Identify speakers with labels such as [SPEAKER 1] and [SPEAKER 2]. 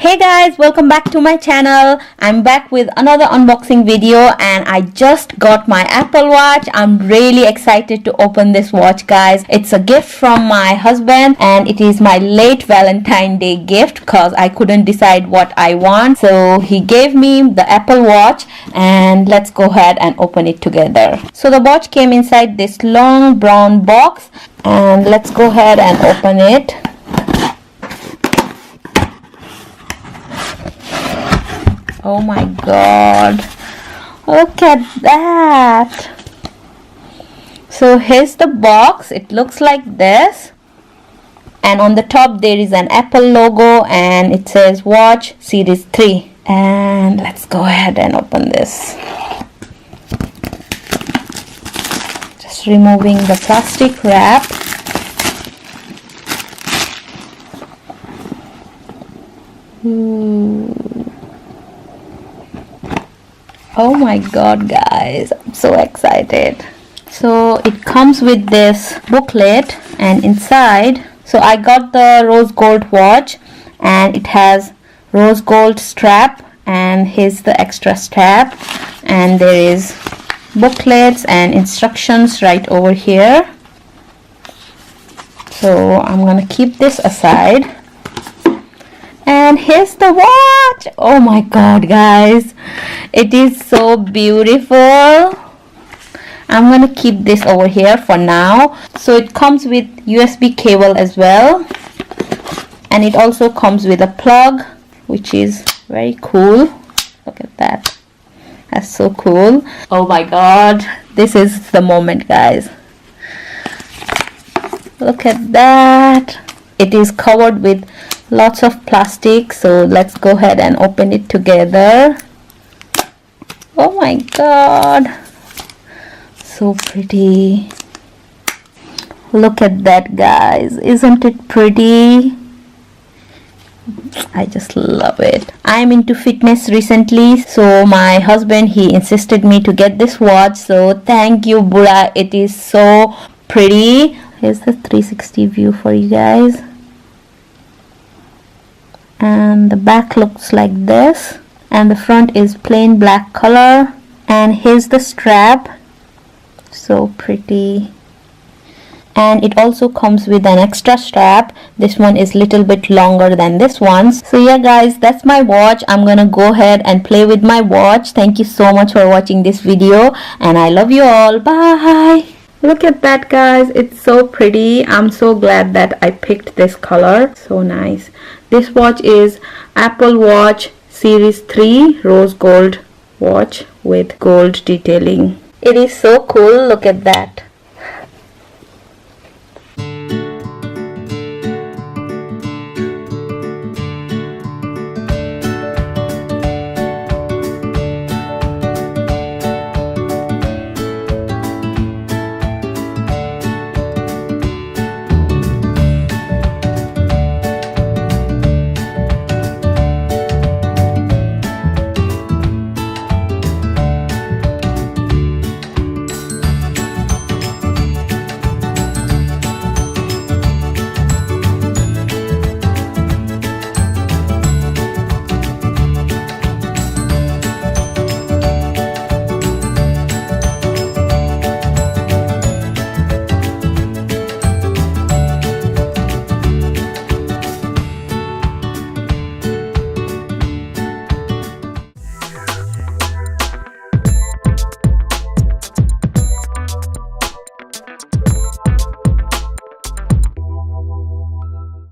[SPEAKER 1] Hey guys, welcome back to my channel. I'm back with another unboxing video and I just got my Apple Watch. I'm really excited to open this watch, guys. It's a gift from my husband and it is my late Valentine Day gift because I couldn't decide what I want. So he gave me the Apple Watch and let's go ahead and open it together. So the watch came inside this long brown box and let's go ahead and open it. Oh my god, look at that. So here's the box. It looks like this, and on the top there is an Apple logo and it says Watch Series 3. And let's go ahead and open this. Just removing the plastic wrap. Oh my god, guys, I'm so excited. So it comes with this booklet and inside, so I got the rose gold watch and it has rose gold strap, and here's the extra strap, and there is booklets and instructions right over here. So I'm gonna keep this aside. And here's the watch. Oh my god, guys, it is so beautiful. I'm gonna keep this over here for now. So it comes with USB cable as well, and it also comes with a plug, which is very cool. Look at that, that's so cool. Oh my god, this is the moment, guys. Look at that. It is covered with lots of plastic, so let's go ahead and open it together. Oh my god, so pretty. Look at that, guys, isn't it pretty? I just love it. I'm into fitness recently, so my husband, he insisted me to get this watch, so thank you, Buddha. It is so pretty. Here's the 360 view for you guys. And the back looks like this, and the front is plain black color, and here's the strap, so pretty. And it also comes with an extra strap. This one is little bit longer than this one. So yeah, guys, that's my watch. I'm gonna go ahead and play with my watch. Thank you so much for watching this video, and I love you all. Bye. Look at that, guys, it's so pretty. I'm so glad that I picked this color. So nice. This watch is Apple Watch Series 3 rose gold watch with gold detailing. It is so cool. Look at that.